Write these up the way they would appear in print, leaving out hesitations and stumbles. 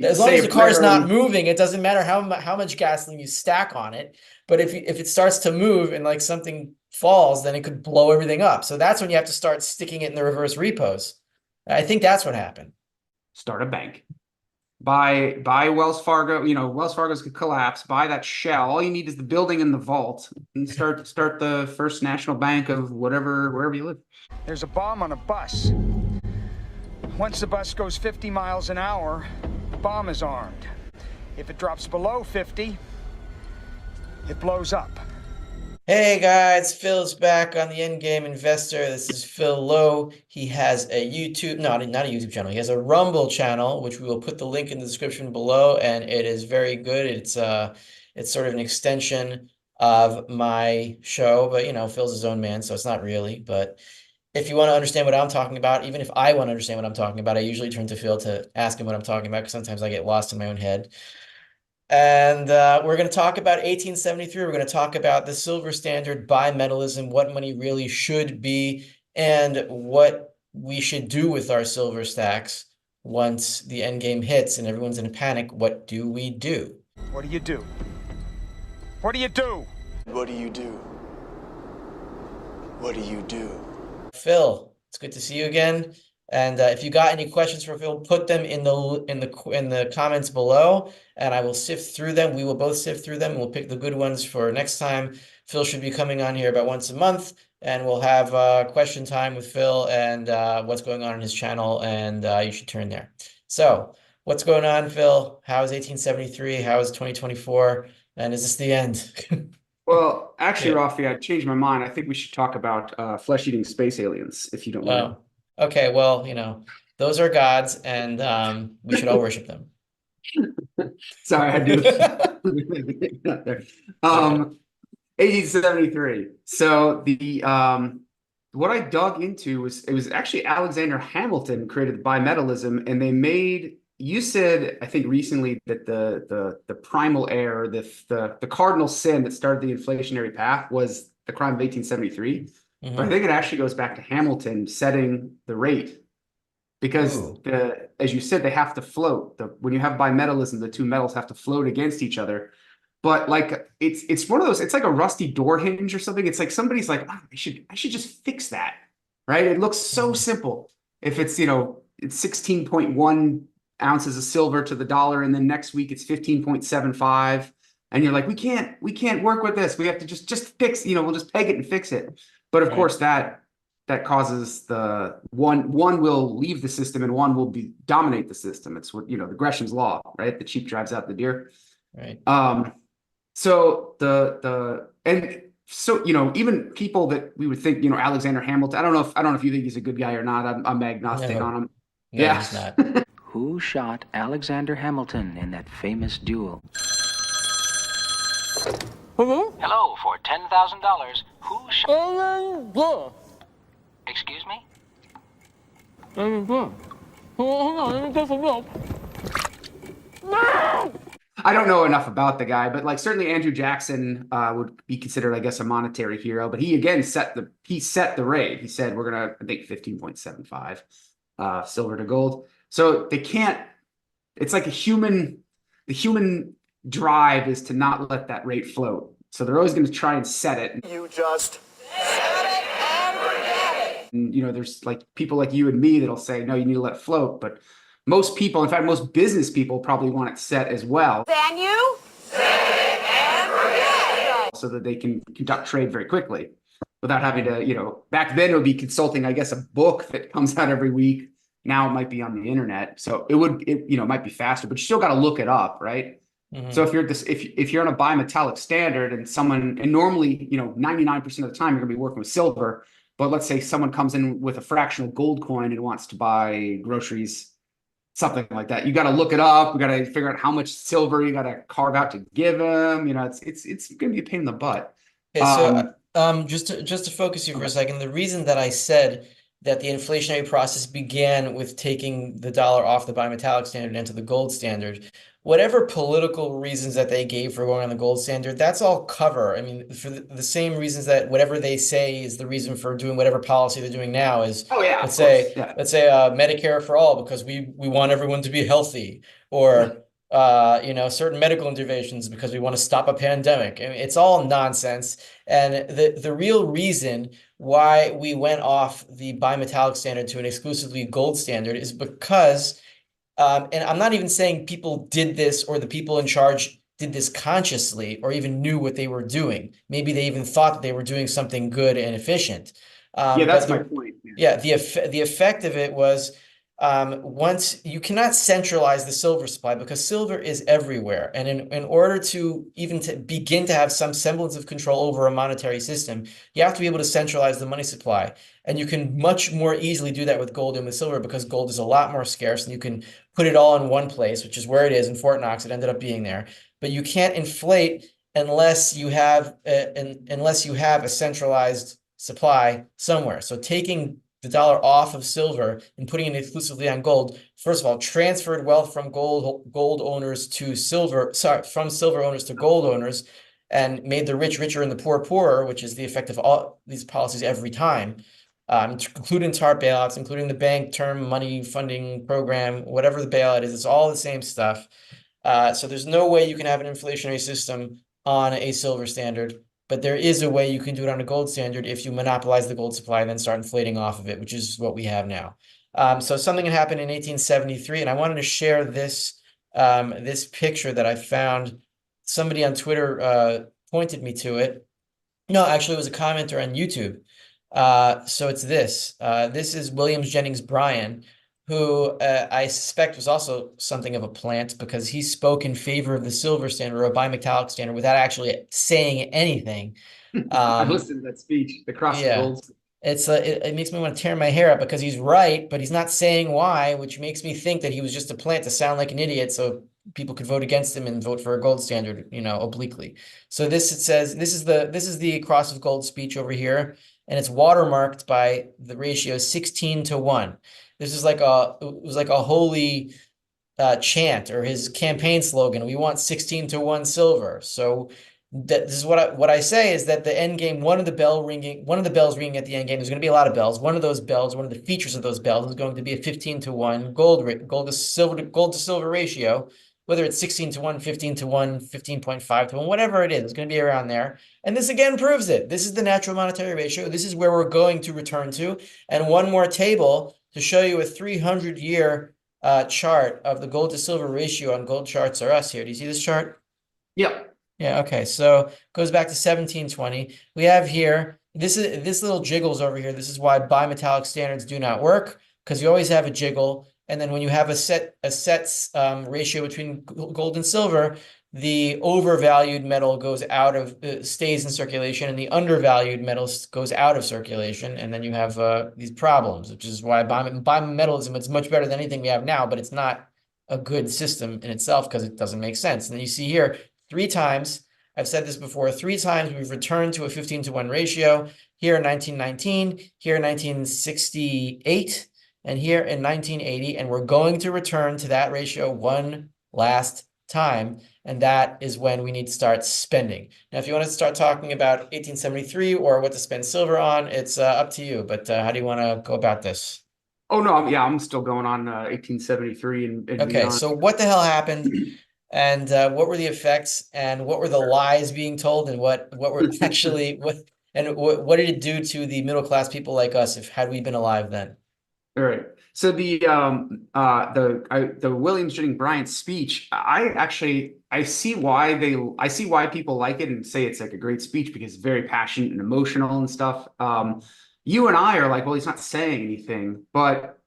As long Say as a the car is prayer not and moving, it doesn't matter how much gasoline you stack on it. But if it starts to move and like something falls, then it could blow everything up. So that's when you have to start sticking it in the reverse repos. I think that's what happened. start a bank. Buy Wells Fargo, Wells Fargo's could collapse, buy that shell. All you need is the building and the vault and start the first national bank of whatever, wherever you live. There's a bomb on a bus. Once the bus goes 50 miles an hour, the bomb is armed. If it drops below 50, it blows up. Hey guys, Phil's back on the Endgame Investor. This is Phil Lowe. He has a YouTube, no, not a YouTube channel. He has a Rumble channel, which we will put the link in the description below, and it is very good. It's sort of an extension of my show, but Phil's his own man, so it's not really. But if you want to understand what I'm talking about, even if I want to understand what I'm talking about, I usually turn to Phil to ask him what I'm talking about because sometimes I get lost in my own head. And we're going to talk about 1873. We're going to talk about the silver standard, bimetallism, what money really should be, and what we should do with our silver stacks once the end game hits and everyone's in a panic. What do we do? What do you do? What do you do? What do you do? What do you do? Phil, it's good to see you again. And if you got any questions for Phil, put them in the comments below, and I will sift through them. We will both sift through them, and we'll pick the good ones for next time. Phil should be coming on here about once a month, and we'll have question time with Phil and what's going on his channel, and you should turn there. So, what's going on, Phil? How is 1873? How is 2024? And is this the end? Well, actually, Yeah. Rafi, I changed my mind. I think we should talk about flesh-eating space aliens, if you don't mind. Oh, okay. Well, those are gods, and we should all worship them. Sorry, I do. Okay. 1873. So the what I dug into was it was actually Alexander Hamilton created bimetallism, and they made. You said, I think recently that the primal error, the cardinal sin that started the inflationary path was the crime of 1873. But I Hmm. think it actually goes back to Hamilton setting the rate because Ooh. as you said, they have to float. When you have bimetallism, the two metals have to float against each other. But like it's one of those, it's like a rusty door hinge or something. It's like somebody's like, "Ah, I should just fix that. Right? It looks so Mhm. simple. If it's 16.1 ounces of silver to the dollar, and then next week it's 15.75. And you're like, we can't work with this. We have to just fix, we'll just peg it and fix it. But of Right. course that causes the one will leave the system and one will dominate the system. It's what, the Gresham's law, right? The sheep drives out the deer. Right. Um, so and so even people that we would think, Alexander Hamilton. I don't know if you think he's a good guy or not. I'm agnostic No, on him. no, Yeah. he's not. Who shot Alexander Hamilton in that famous duel? Hello, for $10,000. Who shot... Excuse me? I don't know enough about the guy, but like certainly Andrew Jackson would be considered, I guess, a monetary hero. But he again set the rate. He said we're gonna, I think, 15.75 silver to gold. So they can't. It's like the human drive is to not let that rate float. So they're always going to try and set it. You just And there's like people like you and me that'll say, no, you need to let it float. But most people, in fact, most business people probably want it set as well. Then you So that they can conduct trade very quickly without having to, back then it would be consulting, I guess, a book that comes out every week. Now it might be on the internet. So it might be faster, but you still got to look it up, right? So Hmm. if you're on a bimetallic standard and normally, 99% of the time you're gonna be working with silver, but let's say someone comes in with a fractional gold coin and wants to buy groceries, something like that. You got to look it up. We got to figure out how much silver you got to carve out to give them. It's going to be a pain in the butt. Okay, so Um, just to focus you for a okay. second, the reason that I said that the inflationary process began with taking the dollar off the bimetallic standard into the gold standard, whatever political reasons that they gave for going on the gold standard, that's all cover. I mean, for the same reasons that whatever they say is the reason for doing whatever policy they're doing now is, Oh yeah, let's of course. say, Yeah. let's say Medicare for all because we want everyone to be healthy, or certain medical interventions because we want to stop a pandemic. I mean, it's all nonsense. And the real reason why we went off the bimetallic standard to an exclusively gold standard is because, and I'm not even saying people did this or the people in charge did this consciously or even knew what they were doing. Maybe they even thought that they were doing something good and efficient. Yeah, that's But my point. yeah, the effect of it was, once you cannot centralize the silver supply because silver is everywhere. And in order to even to begin to have some semblance of control over a monetary system, you have to be able to centralize the money supply. And you can much more easily do that with gold and with silver because gold is a lot more scarce and you can put it all in one place, which is where it is in Fort Knox. It ended up being there. But you can't inflate unless you have a centralized supply somewhere. So taking the dollar off of silver and putting it exclusively on gold, first of all, transferred wealth from gold owners to silver, sorry, from silver owners to gold owners, and made the rich richer and the poor poorer, which is the effect of all these policies every time, including TARP bailouts, including the bank term money funding program, whatever the bailout is, it's all the same stuff. So there's no way you can have an inflationary system on a silver standard. But there is a way you can do it on a gold standard if you monopolize the gold supply and then start inflating off of it, which is what we have now. So something happened in 1873, and I wanted to share this this picture that I found. Somebody on Twitter pointed me to it. No, actually, it was a commenter on YouTube. So it's this. This is Williams Jennings Bryan, who I suspect was also something of a plant because he spoke in favor of the silver standard or a bimetallic standard without actually saying anything. I listened to that speech, the cross of Yeah, gold. it makes me want to tear my hair out because he's right, but he's not saying why, which makes me think that he was just a plant to sound like an idiot so people could vote against him and vote for a gold standard, obliquely. So this, it says, this is the cross of gold speech over here, and it's watermarked by the ratio 16-1. This is like it was like a holy chant or his campaign slogan. We want 16-1 silver. So this is what I say is that the end game, one of the bells ringing at the end game, there's going to be a lot of bells. One of those bells, one of the features of those bells is going to be a 15-1 gold to silver ratio, whether it's 16-1, 15-1, 15.5-1, whatever it is, it's going to be around there. And this again proves it. This is the natural monetary ratio. This is where we're going to return to. And one more table to show you a 300-year chart of the gold to silver ratio on Gold Charts R Us here. Do you see this chart? Yep. Yeah, okay. So it goes back to 1720. We have here, this little jiggles over here. This is why bimetallic standards do not work, because you always have a jiggle. And then when you have a set ratio between gold and silver, the overvalued metal goes out of stays in circulation, and the undervalued metal goes out of circulation, and then you have these problems, which is why bimetallism, it's much better than anything we have now, but it's not a good system in itself because it doesn't make sense. And then you see here 3 times, I've said this before, 3 times we've returned to a 15-1 ratio. Here in 1919, here in 1968, and here in 1980, and we're going to return to that ratio one last time. And that is when we need to start spending. Now, if you want to start talking about 1873 or what to spend silver on, it's up to you. But how do you want to go about this? Oh, no, yeah, I'm still going on 1873 and Okay, beyond. so what the hell happened? And what were the effects? And what were the lies being told? And what were actually, what did it do to the middle class people like us had we been alive then? All right. So the Williams Jennings Bryan speech, I see why people like it and say it's like a great speech because it's very passionate and emotional and stuff. You and I are like, well, he's not saying anything, but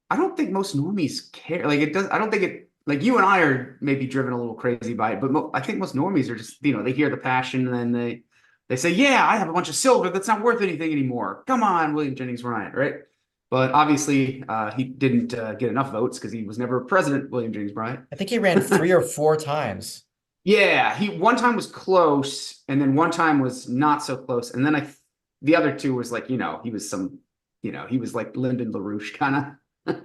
I don't think most normies care. Like it does. I don't think it. Like you and I are maybe driven a little crazy by it, but I think most normies are just they hear the passion and then they say, yeah, I have a bunch of silver that's not worth anything anymore. Come on, William Jennings Bryan, right? But obviously, he didn't get enough votes because he was never president, William Jennings Bryan. I think he ran 3 or 4 times. Yeah, he one time was close, and then one time was not so close, and then the other 2 was like, he was he was like Lyndon LaRouche kind of.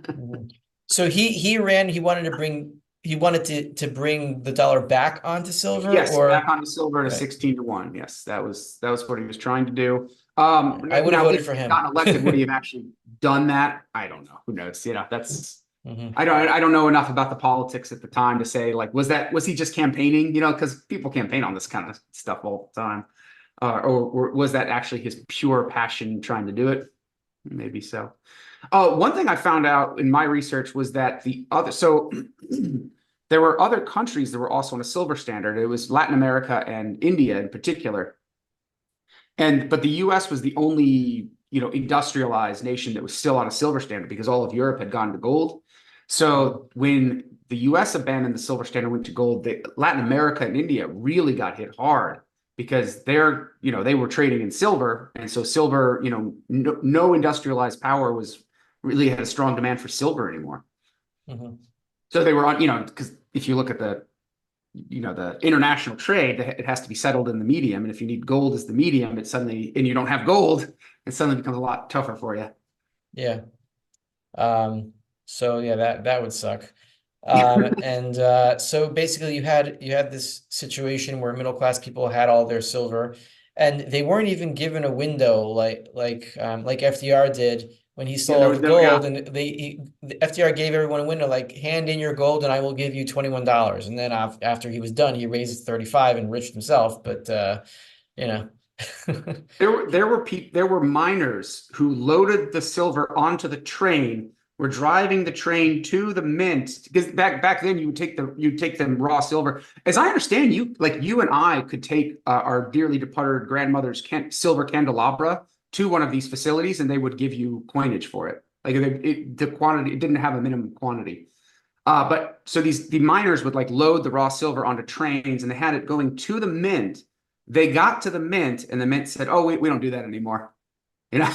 So he ran. He wanted to bring the dollar back onto silver. Yes, or back onto silver at a 16-1. Yes, that was what he was trying to do. I would have voted for him. Gotten elected, would he have actually done that? I don't know. Who knows? That's Hmm. I don't know enough about the politics at the time to say like was he just campaigning? You know, because people campaign on this kind of stuff all the time, or was that actually his pure passion trying to do it? Maybe so. One thing I found out in my research was that there were other countries that were also on a silver standard. It was Latin America and India in particular. But the US was the only, industrialized nation that was still on a silver standard because all of Europe had gone to gold. So when the US abandoned the silver standard, went to gold, Latin America and India really got hit hard because they were trading in silver. And so silver, no industrialized power really had a strong demand for silver anymore. Hmm. So they were on, because if you look at the international trade, it has to be settled in the medium. And if you need gold as the medium, and you don't have gold, it suddenly becomes a lot tougher for you. Yeah. So yeah, that would suck. And so basically you had this situation where middle class people had all their silver and they weren't even given a window like FDR did when he Yeah, stole all the yeah. gold, and the FDR gave everyone a window like, hand in your gold and I will give you $21. And then after he was done, he raised it 35 and enriched himself. But you know. There were miners who loaded the silver onto the train, were driving the train to the mint, because back then you'd take the raw silver. As I understand, you and I could take our dearly departed grandmother's silver candelabra to one of these facilities, and they would give you coinage for it. Like the quantity, it didn't have a minimum quantity. But so the miners would like load the raw silver onto trains, and they had it going to the mint. They got to the mint, and the mint said, "Oh, we don't do that anymore." You know,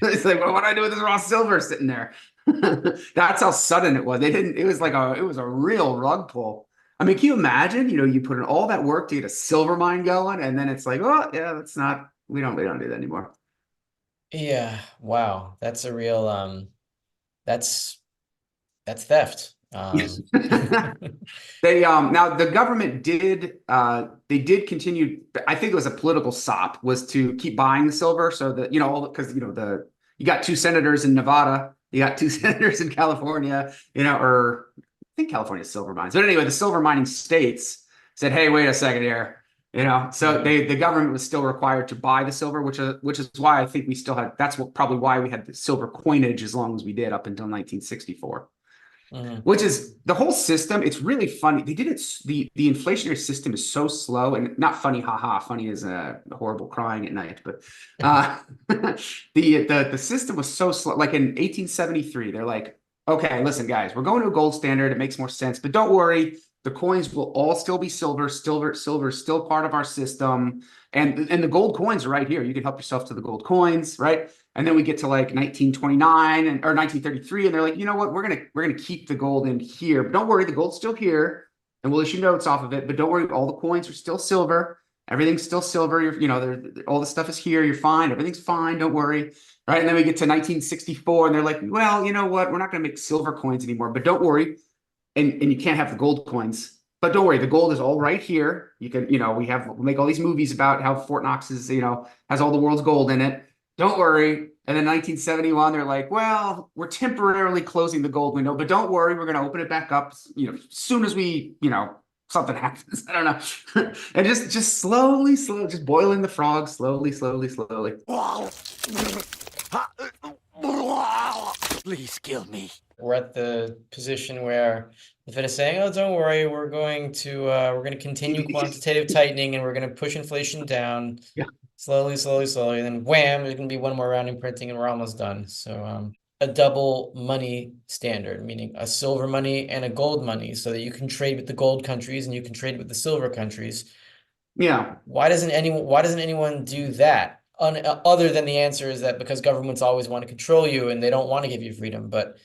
it's like, well, what do I do with this raw silver sitting there? That's how sudden it was. They didn't. It was a real rug pull. I mean, can you imagine? You put in all that work to get a silver mine going, and then it's like, oh yeah, that's not. We don't do that anymore. Yeah, wow. That's a real that's theft. Now the government did continue. I think it was a political sop, was to keep buying the silver so that because you got two senators in Nevada, you got two senators in California, or I think California's silver mines. But anyway, the silver mining states said, "Hey, wait a second here." So the government was still required to buy the silver, which is why I think we still had. Probably why we had the silver coinage as long as we did up until 1964. Mhm. Which is the whole system. It's really funny. They did it. The inflationary system is so slow, and not funny. Haha. Funny is horrible crying at night. But the system was so slow. Like in 1873, they're like, okay, listen, guys, we're going to a gold standard. It makes more sense, but don't worry. The coins will all still be silver. Silver is still part of our system, and the gold coins are right here. You can help yourself to the gold coins, right? And then we get to like 1929 or 1933, and they're like, you know what? We're gonna keep the gold in here, but don't worry, the gold's still here, and we'll issue notes off of it. But don't worry, all the coins are still silver. Everything's still silver. All the stuff is here. You're fine. Everything's fine. Don't worry, right? And then we get to 1964, and they're like, well, you know what? We're not gonna make silver coins anymore, but don't worry, and you can't have the gold coins. But don't worry, the gold is all right here. You can, we'll make all these movies about how Fort Knox is, has all the world's gold in it. Don't worry. And then 1971, they're like, well, we're temporarily closing the gold window, but don't worry, we're going to open it back up, as soon as we, something happens. I don't know. And just slowly, just boiling the frog slowly. Please kill me. We're at the position where the Fed is saying, "Oh, don't worry, we're going to continue quantitative tightening, and we're going to push inflation down Yeah. slowly, and then wham, there's going to be one more round in printing, and we're almost done." So a double money standard, meaning a silver money and a gold money, so that you can trade with the gold countries and you can trade with the silver countries. Yeah. Why doesn't anyone do that? Other than the answer is that because governments always want to control you and they don't want to give you freedom. But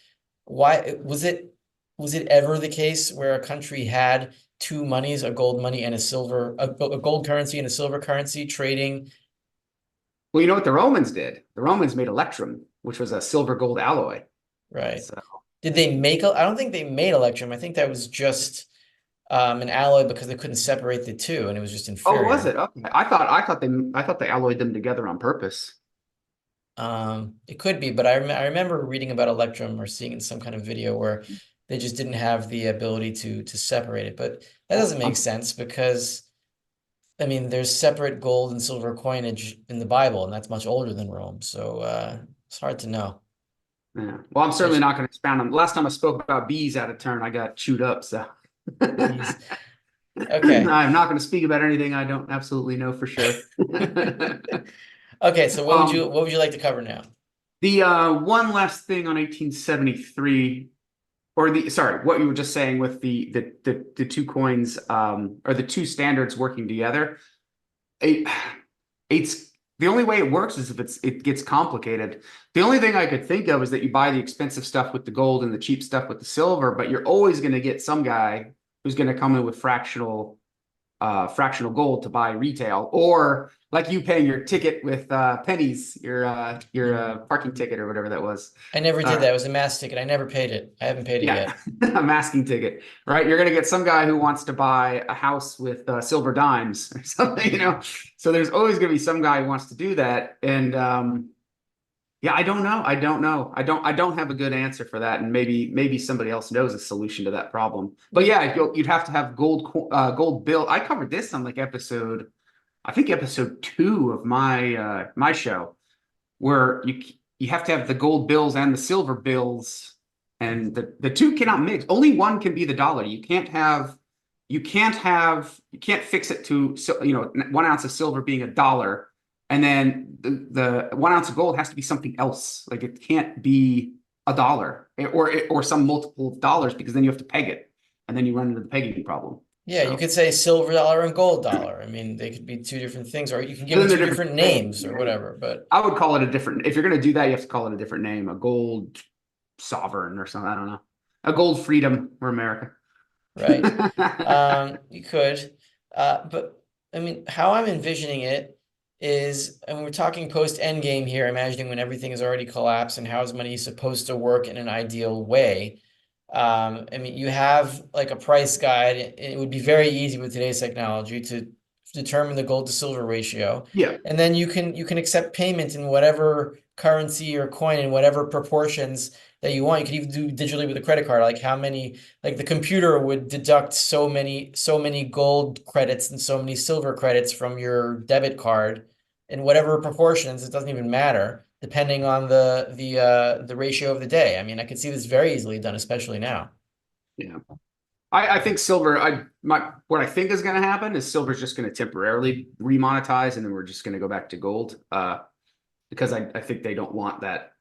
why was it ever the case where a country had two monies, a gold money and a gold currency and a silver currency trading? Well, you know what the Romans did? The Romans made electrum, which was a silver gold alloy. Right. So, Did they make? I don't think they made electrum. I think that was just an alloy because they couldn't separate the two, and it was just inferior. oh, was it? Okay. I thought they alloyed them together on purpose. It could be, but I remember reading about Electrum or seeing in some kind of video where they just didn't have the ability to separate it. But that doesn't make sense because I mean there's separate gold and silver coinage in the Bible, and that's much older than Rome. So it's hard to know. Yeah. Well, I'm certainly not going to expound on. Last time I spoke about bees out of turn, I got chewed up. So Bees. Okay. I'm not going to speak about anything I don't absolutely know for sure. Okay, so what would you like to cover now? The one last thing on 1873, or what you were just saying with the two coins, or the two standards working together. It's the only way it works is if it gets complicated. The only thing I could think of is that you buy the expensive stuff with the gold and the cheap stuff with the silver, but you're always going to get some guy who's going to come in with fractional gold to buy retail, or like you paying your ticket with pennies, your parking ticket or whatever that was. I never did that. It was a mass ticket. I never paid it. I haven't paid it yet. A masking ticket, right? You're going to get some guy who wants to buy a house with silver dimes or something, you know? So there's always going to be some guy who wants to do that. And yeah, I don't know. I don't have a good answer for that. And maybe somebody else knows a solution to that problem. But yeah, you'd have to have gold bill. I covered this on like episode 2 of my show, where you have to have the gold bills and the silver bills, and the two cannot mix. Only one can be the dollar. You can't fix it to, you know, 1 ounce of silver being $1, and then the 1 ounce of gold has to be something else. Like it can't be $1 or some multiple of dollars, because then you have to peg it, and then you run into the pegging problem. Yeah, you could say silver dollar and gold dollar. I mean, they could be two different things, or you can give them two different names or whatever. But I would call it a different. If you're going to do that, you have to call it a different name, a gold sovereign or something. I don't know, a gold freedom. We're America, right? You could, but I mean, how I'm envisioning it is, and we're talking post endgame here, imagining when everything is already collapsed and how is money supposed to work in an ideal way. I mean, you have like a price guide. It would be very easy with today's technology to determine the gold to silver ratio. Yeah. And then you can accept payment in whatever currency or coin in whatever proportions that you want. You could even do digitally with a credit card, like how many, like the computer would deduct so many gold credits and so many silver credits from your debit card in whatever proportions. It doesn't even matter, depending on the ratio of the day. I mean, I could see this very easily done, especially now. Yeah. I think silver, what I think is going to happen is silver's just going to temporarily remonetize, and then we're just going to go back to gold, because I think they don't want that.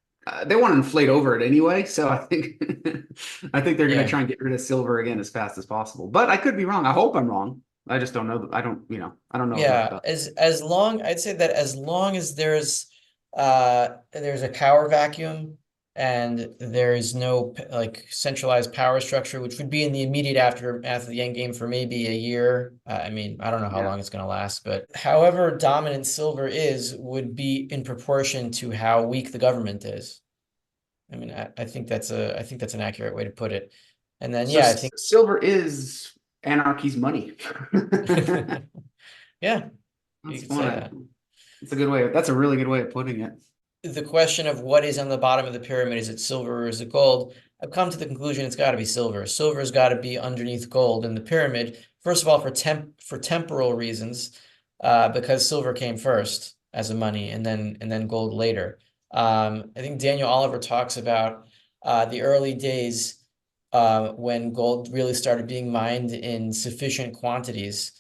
They want to inflate over it anyway. So I think they're going to try and get rid of silver again as fast as possible. But I could be wrong. I hope I'm wrong. I just don't know. I don't know. Yeah. I'd say that as long as there's a power vacuum and there is no like centralized power structure, which would be in the immediate aftermath of the end game for maybe a year. I mean, I don't know how long it's going to last, but however dominant silver is would be in proportion to how weak the government is. I mean, I think that's an accurate way to put it. And then, I think silver is anarchy's money. Yeah, that's fun. It's a good way. That's a really good way of putting it. The question of what is on the bottom of the pyramid, is it silver or is it gold? I've come to the conclusion it's got to be silver. Silver's got to be underneath gold in the pyramid. First of all, for temporal reasons, because silver came first as a money, and then gold later. I think Daniel Oliver talks about the early days when gold really started being mined in sufficient quantities.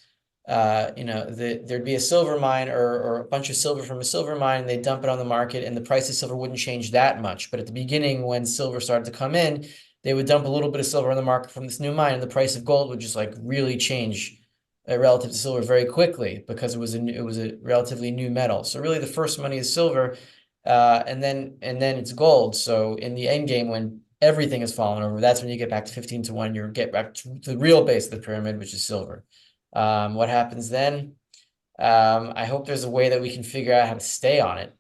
There'd be a silver mine or a bunch of silver from a silver mine, and they dump it on the market, and the price of silver wouldn't change that much. But at the beginning, when silver started to come in, they would dump a little bit of silver on the market from this new mine, and the price of gold would just like really change relative to silver very quickly, because it was a relatively new metal. So really, the first money is silver, and then it's gold. So in the end game, when everything has fallen over, that's when you get back to 15 to 1. You get back to the real base of the pyramid, which is silver. What happens then? I hope there's a way that we can figure out how to stay on it.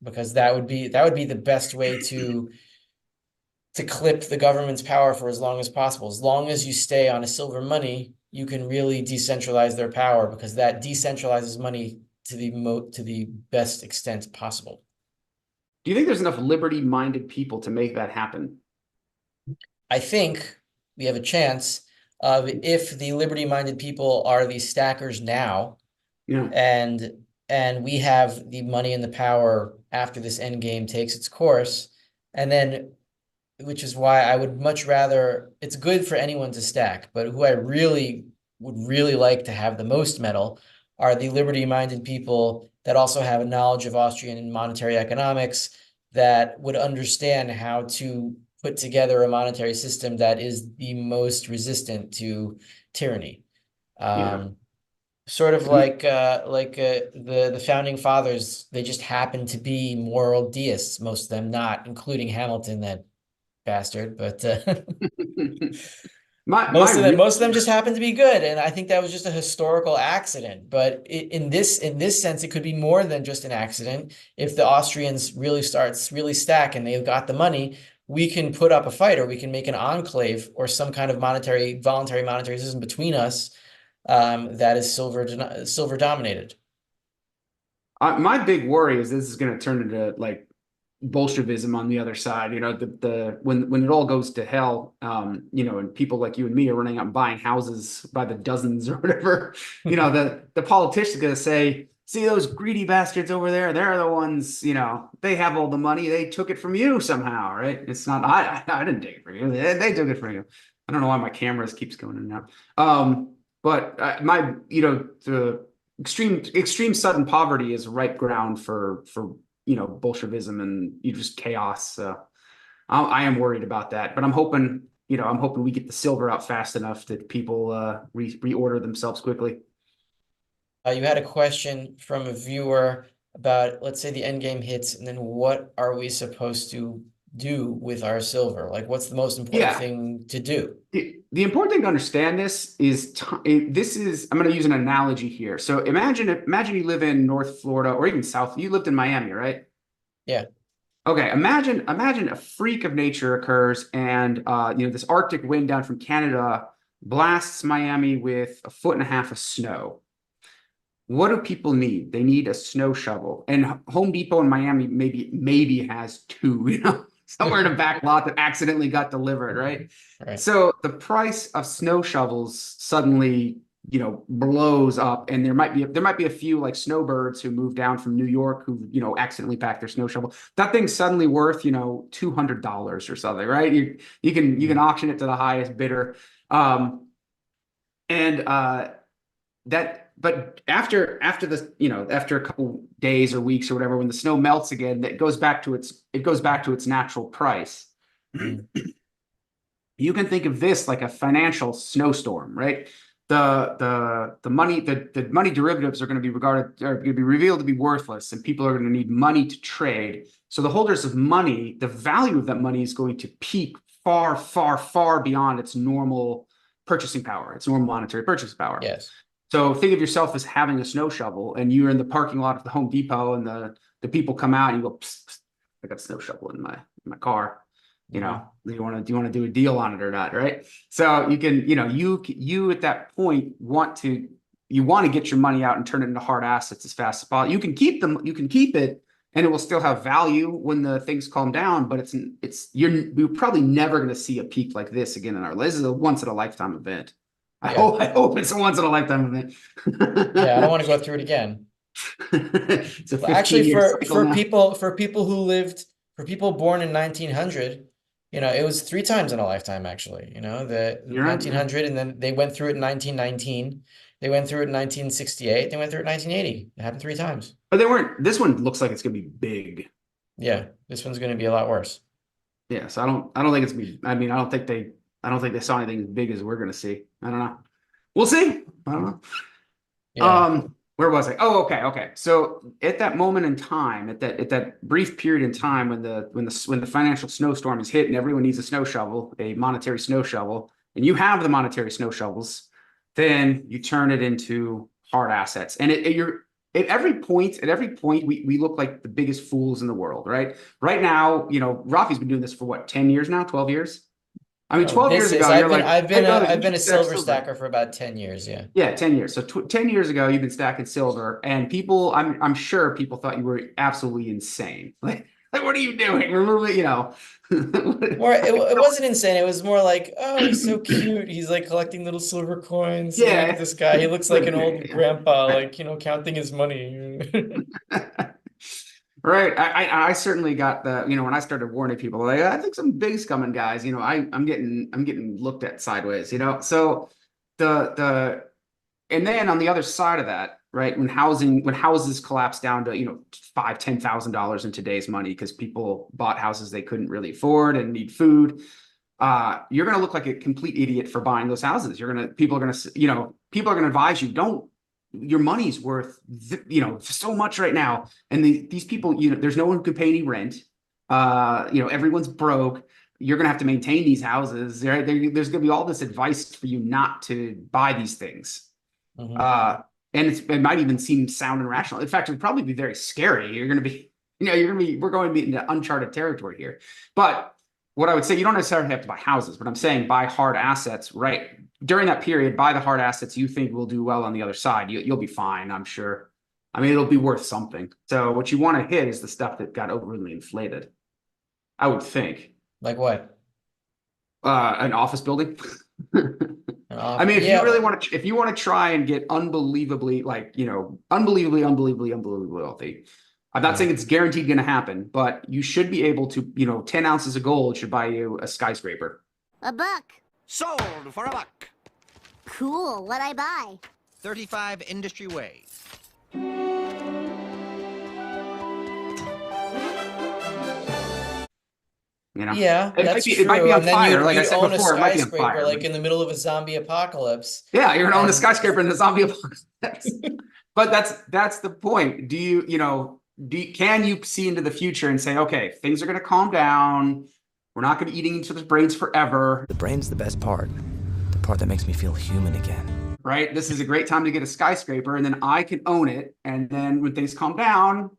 Because that would be the best way to clip the government's power for as long as possible. As long as you stay on a silver money, you can really decentralize their power, because that decentralizes money to the best extent possible. Do you think there's enough liberty-minded people to make that happen? I think we have a chance of, if the liberty-minded people are the stackers now, Yeah. and we have the money and the power after this end game takes its course, and then, which is why I would much rather, it's good for anyone to stack, but who I really would really like to have the most metal are the liberty-minded people that also have a knowledge of Austrian monetary economics, that would understand how to put together a monetary system that is the most resistant to tyranny. Yeah. Sort of like the founding fathers, they just happen to be moral deists, most of them not, including Hamilton, that bastard, but most of them just happen to be good, and I think that was just a historical accident. But in this sense, it could be more than just an accident. If the Austrians really stack and they've got the money, we can put up a fight, or we can make an enclave or some kind of voluntary monetary system between us, that is silver dominated. My big worry is this is going to turn into like Bolshevism on the other side. You know, when it all goes to hell, you know, and people like you and me are running out and buying houses by the dozens or whatever, you know, the politician's going to say, see those greedy bastards over there? They're the ones, you know, they have all the money. They took it from you somehow, right? It's not, I didn't take it from you. They took it from you. I don't know why my cameras keeps going in and out. But you know, the extreme sudden poverty is ripe ground for you know, Bolshevism and just chaos. So I am worried about that, but I'm hoping we get the silver out fast enough that people reorder themselves quickly. You had a question from a viewer about, let's say the end game hits, and then what are we supposed to do with our silver? Like, what's the most important thing to do? The important thing to understand this is I'm going to use an analogy here. So imagine you live in North Florida or even South. You lived in Miami, right? Yeah. Okay. Imagine a freak of nature occurs, and you know, this Arctic wind down from Canada blasts Miami with 1.5 feet of snow. What do people need? They need a snow shovel, and Home Depot in Miami maybe has two, you know, somewhere in a back lot that accidentally got delivered, right? Right. So the price of snow shovels suddenly, you know, blows up, and there might be a few like snowbirds who moved down from New York who, you know, accidentally packed their snow shovel. That thing's suddenly worth, you know, $200 or something, right? You can auction it to the highest bidder, but after this, you know, after a couple days or weeks or whatever, when the snow melts again, it goes back to its natural price. You can think of this like a financial snowstorm, right? The money derivatives are going to be revealed to be worthless, and people are going to need money to trade. So the holders of money, the value of that money is going to peak far, far, far beyond its normal purchasing power, its normal monetary purchasing power. Yes. So think of yourself as having a snow shovel, and you're in the parking lot of the Home Depot, and the people come out, and you go, psst, psst, I got a snow shovel in my car. You know, do you want to do a deal on it or not, right? So you can, you know, you at that point want to get your money out and turn it into hard assets as fast as possible. You can keep it, and it will still have value when the things calm down. But you're probably never going to see a peak like this again in our lives. This is a once in a lifetime event. I hope it's a once in a lifetime event. Yeah, I don't want to go through it again. Actually, for people born in 1900, you know, it was 3 times in a lifetime. Actually, you know, the 1900, and then they went through it in 1919. They went through it in 1968. They went through it in 1980. It happened 3 times. But they weren't. This one looks like it's going to be big. Yeah, this one's going to be a lot worse. Yeah, so I don't think it's me. I mean, I don't think they saw anything as big as we're going to see. I don't know. We'll see. I don't know. Yeah. Where was I? Oh, okay. So at that moment in time, at that brief period in time when the financial snowstorm is hit and everyone needs a snow shovel, a monetary snow shovel, and you have the monetary snow shovels, then you turn it into hard assets. And at every point, we look like the biggest fools in the world, right? Right now, you know, Rafi's been doing this for what, 10 years now, 12 years? I mean, 12 years ago, I've been a silver stacker for about 10 years. Yeah. Yeah, 10 years. So 10 years ago, you've been stacking silver, and I'm sure people thought you were absolutely insane. Like Like, what are you doing? Remove it, you know. Or it wasn't insane. It was more like, oh, he's so cute. He's like collecting little silver coins. Look at Yeah. this guy. He looks like an old Yeah. grandpa, Right. like, counting his money. Right. I certainly got the, when I started warning people, like, I think some big's coming, guys. I'm getting looked at sideways, So the and then on the other side of that, right, when houses collapse down to, $5,000-$10,000 in today's money because people bought houses they couldn't really afford and need food, you're gonna look like a complete idiot for buying those houses. People are gonna advise you, don't, your money's worth, so much right now. And these people, there's no one who can pay any rent. Everyone's broke. You're going to have to maintain these houses. Right? There's going to be all this advice for you not to buy these things. Mhm. And it might even seem sound and rational. In fact, it would probably be very scary. We're going to be into uncharted territory here. But what I would say, you don't necessarily have to buy houses, but I'm saying buy hard assets, right? During that period, buy the hard assets you think will do well on the other side. You'll be fine, I'm sure. I mean, it'll be worth something. So what you want to hit is the stuff that got overly inflated, I would think. Like what? An office building. I mean, Yeah. if you want to try and get unbelievably, unbelievably wealthy, I'm not saying it's guaranteed going to happen, but you should be able to, 10 ounces of gold should buy you a skyscraper. $1. Sold for $1. Cool. What'd I buy? 35 Industry Way. Yeah, that's It might true. be on And then fire. Like I you'd said own a before, it might be on skyscraper fire. like in the middle of a zombie apocalypse. Yeah, you're gonna own a And skyscraper in the zombie apocalypse. But that's the point. Can you see into the future and say, okay, things are gonna calm down. We're not gonna be eating each other's brains forever. The brain's the best part. The part that makes me feel human again. Right? This is a great time to get a skyscraper, and then I can own it. And then when things calm down,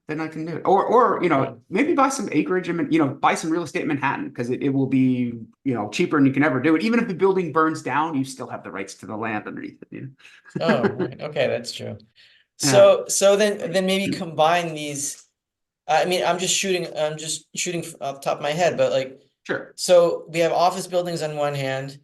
then I can do it. Or maybe buy some acreage and, buy some real estate in Manhattan because it will be, cheaper than you can ever do it. Even if the building burns down, you still have the rights to the land underneath it. oh, right. Okay, that's true. Yeah. So then maybe combine these. I mean, I'm just shooting off the top of my head, but like, Sure. so we have office buildings on one hand,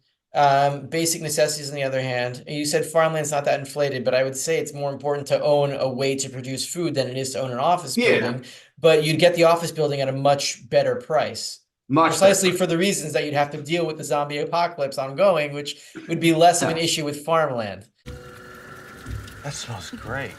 basic necessities on the other hand. You said farmland's not that inflated, but I would say it's more important to own a way to produce food than it is to own an office building. But you'd get the office building at a much better price. Precisely for the reasons that you'd have to deal with the zombie apocalypse ongoing, which would be less of an issue with farmland. That smells great.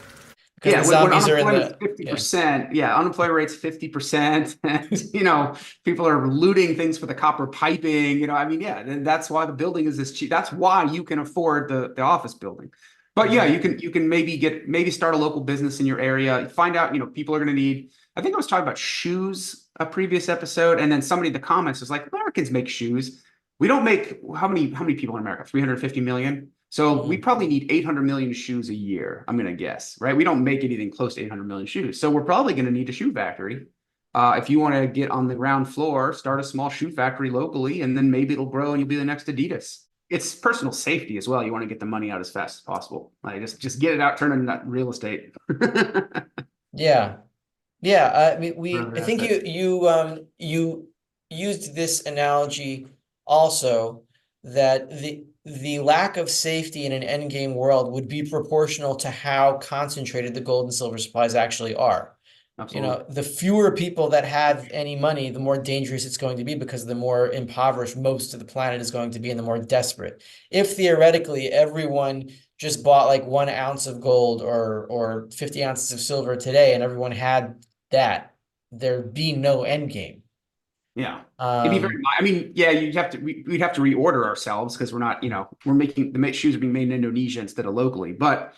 Because the when zombies are in unemployment's the 50%, unemployment rate's 50%, and people are looting things for the copper piping, and that's why the building is this cheap. That's why you can afford the office building. But yeah, you can maybe start a local business in your area, find out, people are going to need, I think I was talking about shoes a previous episode, and then somebody in the comments was like, Americans make shoes. We don't make, how many people in America? 350 million? So we probably need 800 million shoes a year, I'm going to guess, right? We don't make anything close to 800 million shoes. So we're probably going to need a shoe factory. If you want to get on the ground floor, start a small shoe factory locally, and then maybe it'll grow and you'll be the next Adidas. It's personal safety as well. You want to get the money out as fast as possible. Like just get it out, turn it into real estate. Yeah. I mean, I think you used this analogy also, that the lack of safety in an endgame world would be proportional to how concentrated the gold and silver supplies actually are. Absolutely. The fewer people that have any money, the more dangerous it's going to be, because the more impoverished most of the planet is going to be and the more desperate. If theoretically everyone just bought like 1 ounce of gold or 50 ounces of silver today and everyone had that, there'd be no end game. Yeah. It'd be very, I mean, yeah, we'd have to reorder ourselves because we're not, we're making the shoes are being made in Indonesia instead of locally. But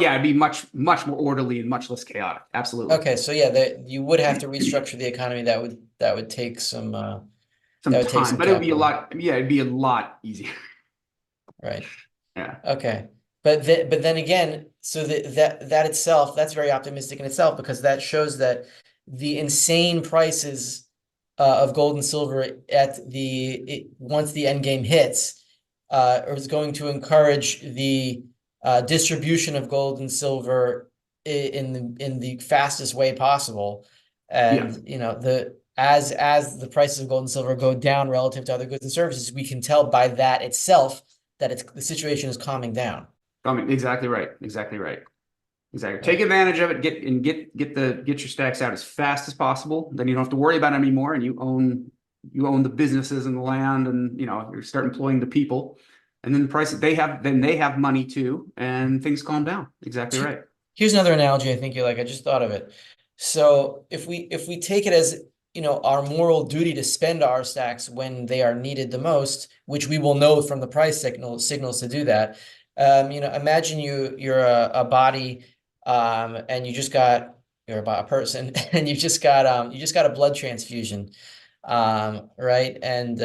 yeah, it'd be much more orderly and much less chaotic. Absolutely. Okay, so yeah, you would have to restructure the economy. That would take some time, but it would be a lot. Yeah, it'd be a lot easier. Right. Yeah. Okay. But then again, so that itself, that's very optimistic in itself, because that shows that the insane prices of gold and silver once the end game hits, is going to encourage the distribution of gold and silver in the fastest way possible. And as the prices of gold and silver go down relative to other goods and services, we can tell by that itself that the situation is calming down. I mean, exactly right. Exactly. Take advantage of it. Get your stacks out as fast as possible. Then you don't have to worry about it anymore, and you own the businesses and the land, and you start employing the people, and then the price they have money too, and things calm down. Exactly right. Here's another analogy I think you like. I just thought of it. So if we take it as our moral duty to spend our stacks when they are needed the most, which we will know from the price signals to do that. Imagine you're a body, and you're a person, and you just got a blood transfusion, right? And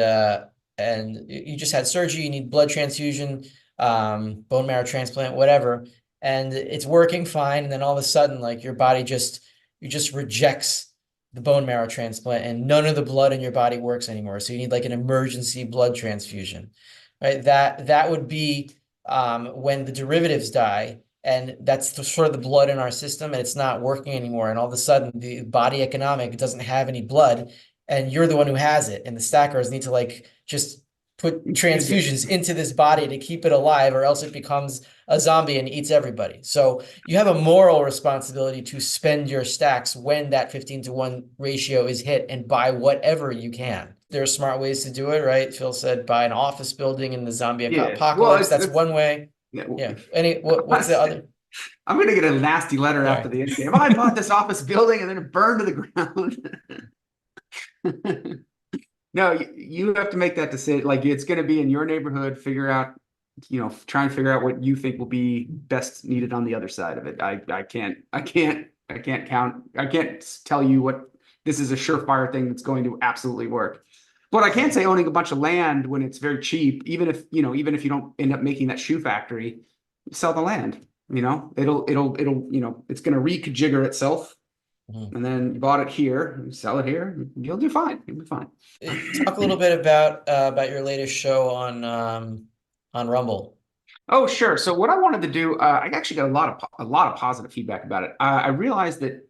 you just had surgery, you need blood transfusion, bone marrow transplant, whatever, and it's working fine, and then all of a sudden, like your body just rejects the bone marrow transplant, and none of the blood in your body works anymore. So you need like an emergency blood transfusion, right? That would be when the derivatives die, and that's sort of the blood in our system, and it's not working anymore. And all of a sudden, the body economic doesn't have any blood, and you're the one who has it. And the stackers need to like just put transfusions into this body to keep it alive, or else it becomes a zombie and eats everybody. So you have a moral responsibility to spend your stacks when that 15-to-1 ratio is hit, and buy whatever you can. There are smart ways to do it, right? Phil said buy an office building in the zombie apocalypse. That's one way. Yeah. What's the other? I'm going to get a nasty letter after the end game. I bought this office building and then it burned to the ground. No, you have to make that decision. Like, it's going to be in your neighborhood. Figure out, try and figure out what you think will be best needed on the other side of it. I can't tell you what this is a surefire thing that's going to absolutely work. But I can say owning a bunch of land when it's very cheap, even if you don't end up making that shoe factory, sell the land. It'll it's going to reconfigure itself. And then you bought it here, you sell it here, you'll do fine. You'll be fine. Talk a little bit about your latest show on Rumble. Oh, sure. So what I wanted to do, I actually got a lot of positive feedback about it. I realized that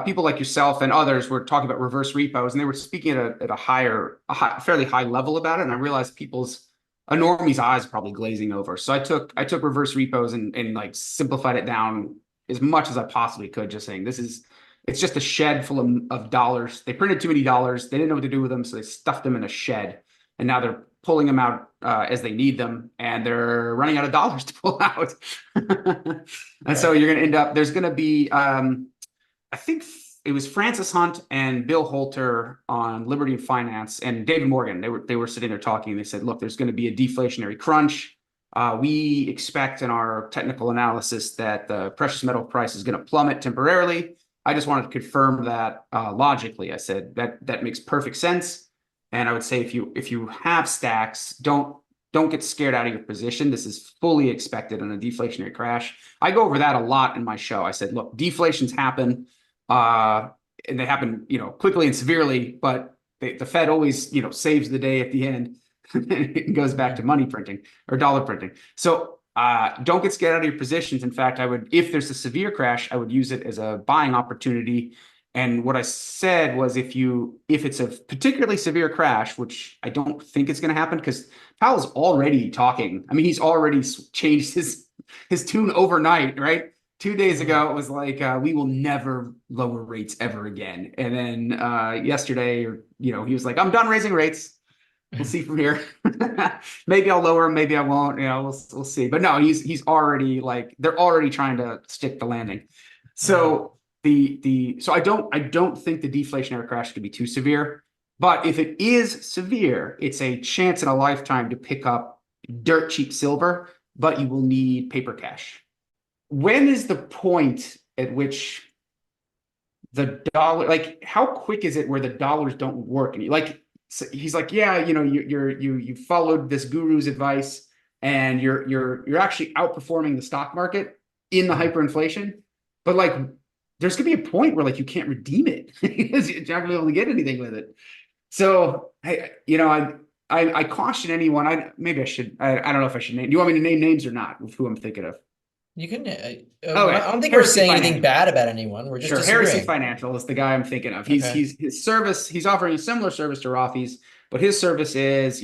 people like yourself and others were talking about reverse repos, and they were speaking at a fairly high level about it. And I realized a normie's eyes are probably glazing over. So I took reverse repos and like simplified it down as much as I possibly could, just saying it's just a shed full of dollars. They printed too many dollars. They didn't know what to do with them, so they stuffed them in a shed, and now they're pulling them out as they need them, and they're running out of dollars to pull out. And so you're going to end up, there's going to be, I think it was Francis Hunt and Bill Holter on Liberty and Finance and David Morgan. They were sitting there talking, and they said, look, there's going to be a deflationary crunch. We expect in our technical analysis that the precious metal price is going to plummet temporarily. I just wanted to confirm that logically. I said that makes perfect sense. And I would say if you have stacks, don't get scared out of your position. This is fully expected in a deflationary crash. I go over that a lot in my show. I said, look, deflations happen, and they happen, quickly and severely, but the Fed always, saves the day at the end. It goes back to money printing or dollar printing. So don't get scared out of your positions. In fact, if there's a severe crash, I would use it as a buying opportunity. And what I said was, if it's a particularly severe crash, which I don't think it's going to happen, because Powell's already talking. I mean, he's already changed his tune overnight, right? 2 days ago, it was like, we will never lower rates ever again. And then yesterday, he was like, I'm done raising rates. We'll see from here. Maybe I'll lower, maybe I won't. We'll see. But no, he's already like, they're already trying to stick the landing. So so I don't think the deflationary crash could be too severe. But if it is severe, it's a chance in a lifetime to pick up dirt cheap silver, but you will need paper cash. When is the point at which the dollar, like, how quick is it where the dollars don't work? And so he's like, yeah, you followed this guru's advice, and you're actually outperforming the stock market in the hyperinflation. But like, there's gonna be a point where like you can't redeem it because you're not gonna be able to get anything with it. So I caution anyone. Maybe I should. I don't know if I should name. Do you want me to name names or not with who I'm thinking of? You can. Okay, I don't think we're Heresy saying anything Financial. bad about anyone. We're just Sure, Heresy disagreeing. Financial is the guy I'm thinking of. Okay. His service. He's offering a similar service to Rafi's, but his service is,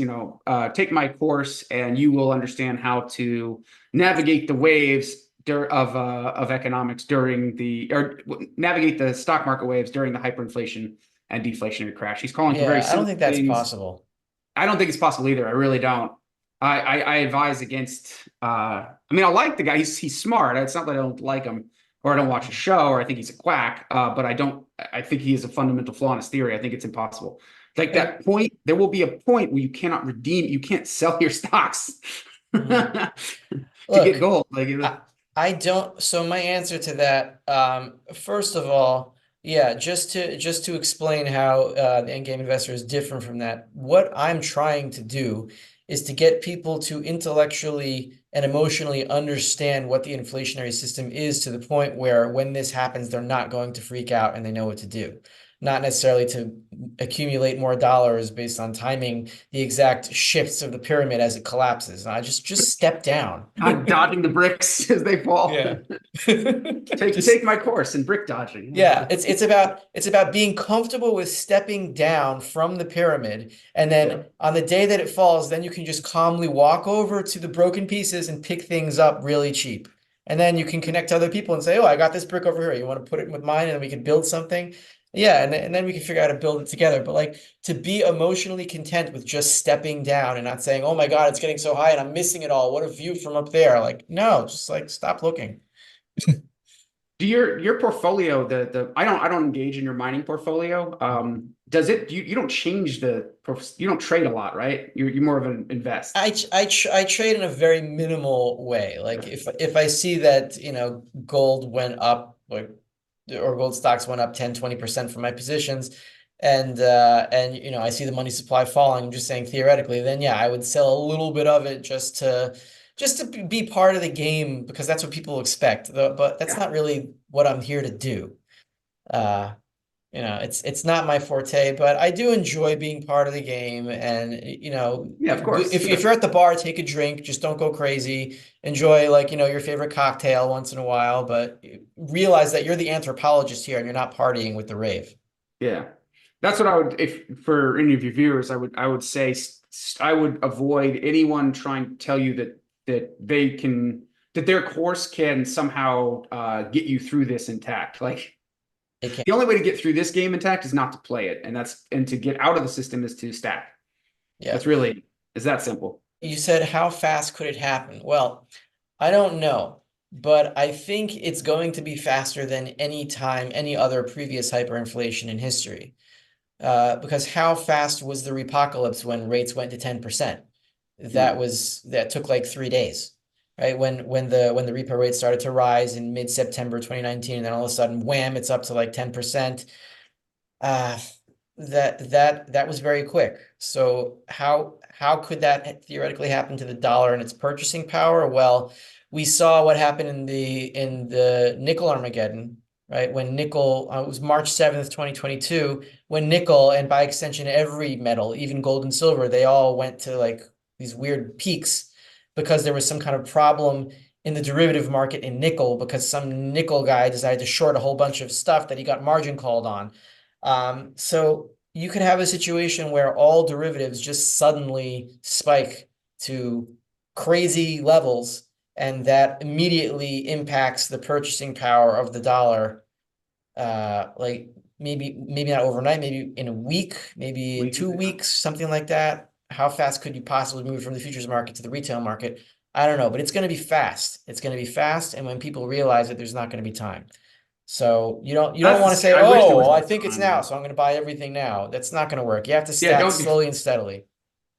take my course and you will understand how to navigate the waves of economics navigate the stock market waves during the hyperinflation and deflationary crash. He's calling for very Yeah, I don't simple think that's things. possible. I don't think it's possible either. I really don't. I advise against. I mean, I like the guy. He's smart. It's not that I don't like him or I don't watch a show or I think he's a quack. But I don't. I think he has a fundamental flaw in his theory. I think it's impossible. Like that point, there will be a point where you cannot redeem. You can't sell your stocks to get Look, gold. I don't. So my answer to that, first of all, yeah, just to explain how the endgame investor is different from that. What I'm trying to do is to get people to intellectually and emotionally understand what the inflationary system is to the point where when this happens, they're not going to freak out and they know what to do. Not necessarily to accumulate more dollars based on timing the exact shifts of the pyramid as it collapses. I just step down. I'm dodging the bricks as they fall. Yeah. Take my course in brick dodging. Yeah, it's about being comfortable with stepping down from the pyramid, and then on the day that it falls, then you can just calmly walk over to the broken pieces and pick things up really cheap. And then you can connect to other people and say, "Oh, I got this brick over here. You want to put it with mine, and then we can build something." Yeah, and then we can figure out how to build it together. But like to be emotionally content with just stepping down and not saying, "Oh my God, it's getting so high and I'm missing it all. What a view from up there." Like, no, just like stop looking. Do your portfolio, I don't engage in your mining portfolio. Does it, you don't change you don't trade a lot, right? You're more of an invest. I trade in a very minimal way. Like if I see that, gold went up, like, or gold stocks went up 10-20% from my positions, and I see the money supply falling, I'm just saying theoretically, then yeah, I would sell a little bit of it just to be part of the game because that's what people expect. But that's not really what I'm here to do. It's not my forte, but I do enjoy being part of the game. And Yeah, of course. if you're at the bar, take a drink, just don't go crazy. Enjoy like your favorite cocktail once in a while, but realize that you're the anthropologist here and you're not partying with the rave. Yeah, that's what I would, if for any of your viewers, I would say I would avoid anyone trying to tell you that their course can somehow get you through this intact. Like the only way to get through this game intact is not to play it, and to get out of the system is to stack. Yeah, It's that simple. You said how fast could it happen? Well, I don't know, but I think it's going to be faster than any time, any other previous hyperinflation in history. Because how fast was the repocalypse when rates went to 10%? That took like 3 days, right? When the repo rate started to rise in mid-September 2019, and then all of a sudden, wham, it's up to like 10%. That was very quick. So how could that theoretically happen to the dollar and its purchasing power? Well, we saw what happened in the nickel Armageddon, right? When nickel, it was March 7th, 2022, when nickel, and by extension every metal, even gold and silver, they all went to like these weird peaks because there was some kind of problem in the derivative market in nickel because some nickel guy decided to short a whole bunch of stuff that he got margin called on. So you could have a situation where all derivatives just suddenly spike to crazy levels, and that immediately impacts the purchasing power of the dollar. Like maybe not overnight, maybe in a week, maybe 2 weeks, something like that. How fast could you possibly move from the futures market to the retail market? I don't know, but it's going to be fast. It's going to be fast, and when people realize it, there's not going to be time. So you don't want to say, I think it's now, so I'm going to buy everything now. That's not going to work. You have to stack slowly and steadily.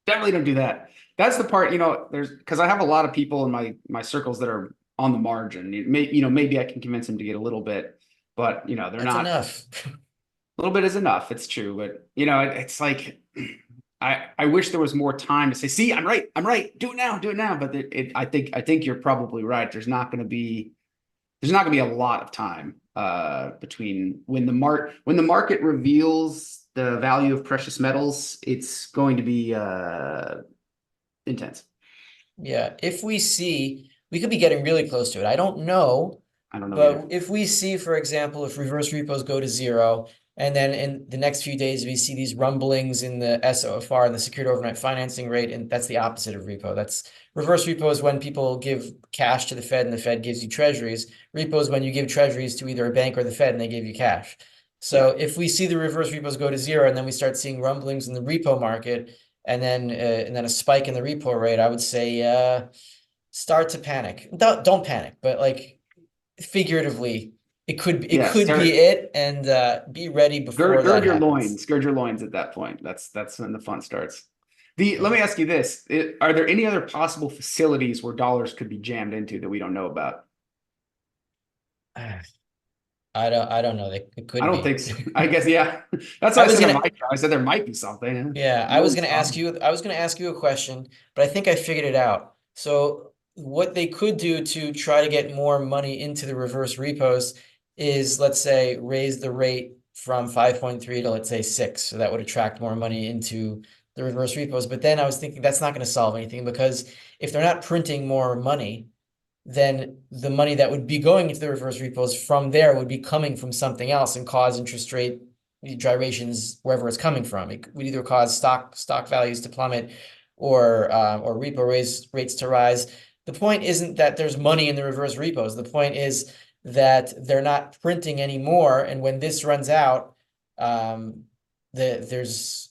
Definitely don't do that. That's the part, because I have a lot of people in my circles that are on the margin. Maybe I can convince them to get a little bit, but they're That's not enough. A little bit is enough. It's true, but it's like I wish there was more time to say, see, I'm right, do it now. But I think you're probably right. There's not going to be a lot of time between when the market reveals the value of precious metals. It's going to be intense. Yeah, if we see we could be getting really close to it. I don't know. I don't know But either. if we see, for example, if reverse repos go to zero, and then in the next few days we see these rumblings in the SOFR and the secured overnight financing rate, and that's the opposite of repo. That's reverse repo is when people give cash to the Fed and the Fed gives you treasuries. Repo is when you give treasuries to either a bank or the Fed and they give you cash. So if we see the reverse repos go to zero and then we start seeing rumblings in the repo market and then a spike in the repo rate, I would say start to panic. Don't panic, but like figuratively, it could be it, and be ready before that happens. Gird your loins at that point. That's when the fun starts. Let me ask you this: are there any other possible facilities where dollars could be jammed into that we don't know about? I don't know. It could I don't be. think so. I guess yeah. That's what I said. I said there might be something. Yeah, I was gonna ask you. I was gonna ask you a question, but I think I figured it out. So what they could do to try to get more money into the reverse repos is, let's say, raise the rate from 5.3 to, let's say, 6. So that would attract more money into the reverse repos. But then I was thinking that's not going to solve anything, because if they're not printing more money, then the money that would be going into the reverse repos from there would be coming from something else and cause interest rate gyrations wherever it's coming from. It would either cause stock values to plummet or repo rates to rise. The point isn't that there's money in the reverse repos. The point is that they're not printing anymore, and when this runs out, there's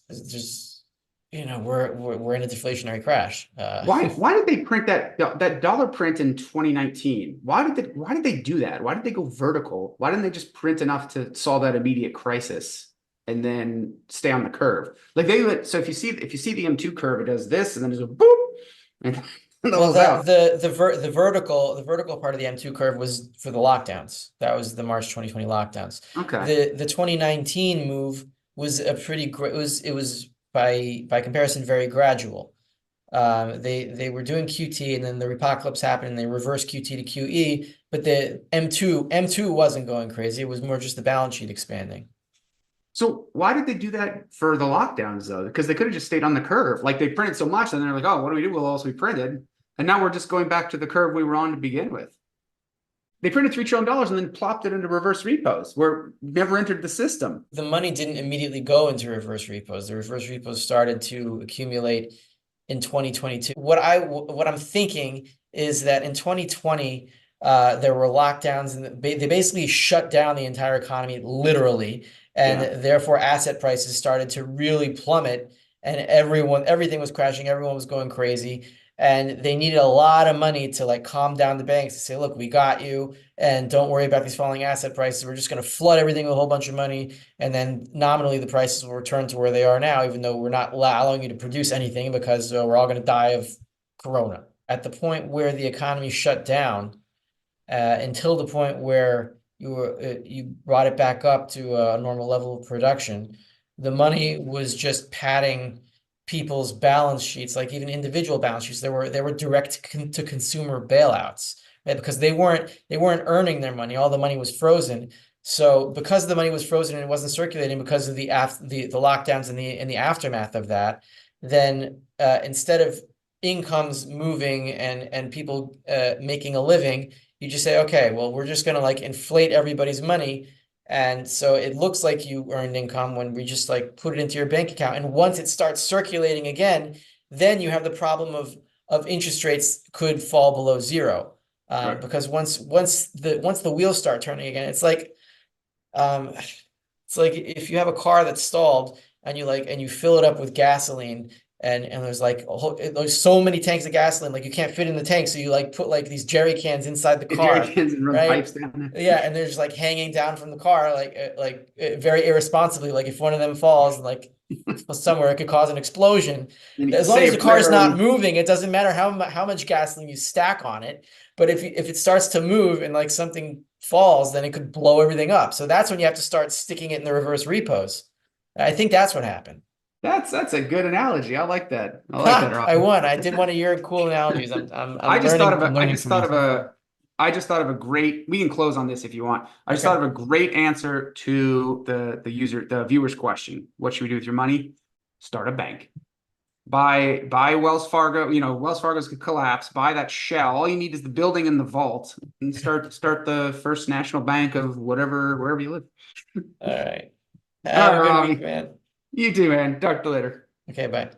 we're in a deflationary crash. Why did they print that dollar print in 2019? Why did they do that? Why did they go vertical? Why didn't they just print enough to solve that immediate crisis and then stay on the curve? Like so if you see the M2 curve, it does this and then there's a boop and well, the vertical part of the M2 curve was for the lockdowns. That was the March 2020 lockdowns. Okay. The 2019 move was a pretty great. It was by comparison very gradual. They were doing QT, and then the apocalypse happened and they reversed QT to QE, but the M2 wasn't going crazy. It was more just the balance sheet expanding. So why did they do that for the lockdowns though? Because they could have just stayed on the curve. Like they printed so much, and they're like, oh, what do we do? Well, else we printed. And now we're just going back to the curve we were on to begin with. They printed $3 trillion and then plopped it into reverse repos where never entered the system. The money didn't immediately go into reverse repos. The reverse repos started to accumulate in 2022. What I'm thinking is that in 2020, there were lockdowns and they basically shut down the entire economy literally. And therefore asset prices started to really plummet, and everything was crashing. Everyone was going crazy. And they needed a lot of money to like calm down the banks to say, look, we got you, and don't worry about these falling asset prices. We're just going to flood everything with a whole bunch of money. And then nominally the prices will return to where they are now, even though we're not allowing you to produce anything because we're all going to die of corona. At the point where the economy shut down, until the point where you brought it back up to a normal level of production, the money was just padding people's balance sheets, like even individual balance sheets. There were direct to consumer bailouts, right? Because they weren't earning their money. All the money was frozen. So because the money was frozen and it wasn't circulating because of the lockdowns and the aftermath of that, then instead of incomes moving and people making a living, you just say, okay, well, we're just going to like inflate everybody's money. And so it looks like you earned income when we just like put it into your bank account. And once it starts circulating again, then you have the problem of interest rates could fall below zero. Right. Because once the wheels start turning again, it's like if you have a car that's stalled and you fill it up with gasoline, and there's so many tanks of gasoline, like you can't fit in the tank, so you like put like these jerry cans inside the car, jerry cans and run right? pipes down there. Yeah, and they're just like hanging down from the car, very irresponsibly. Like if one of them falls, like somewhere, it could cause an explosion. As long as the car's not moving, it doesn't matter how much gasoline you stack on it. But if it starts to move and like something falls, then it could blow everything up. So that's when you have to start sticking it in the reverse repos. I think that's what happened. That's a good analogy. I like that. I like that. I won. I did one of your cool analogies. I just thought of a great. We can close on this if you want. I just thought of a great answer to the viewer's question. What should we do with your money? Start a bank. Buy Wells Fargo. You know, Wells Fargo's could collapse. Buy that shell. All you need is the building and the vault, and start the first national bank of wherever you live. All right. All Have right, a good Robbie. week, man. You too, man. Talk to you later. Okay, bye.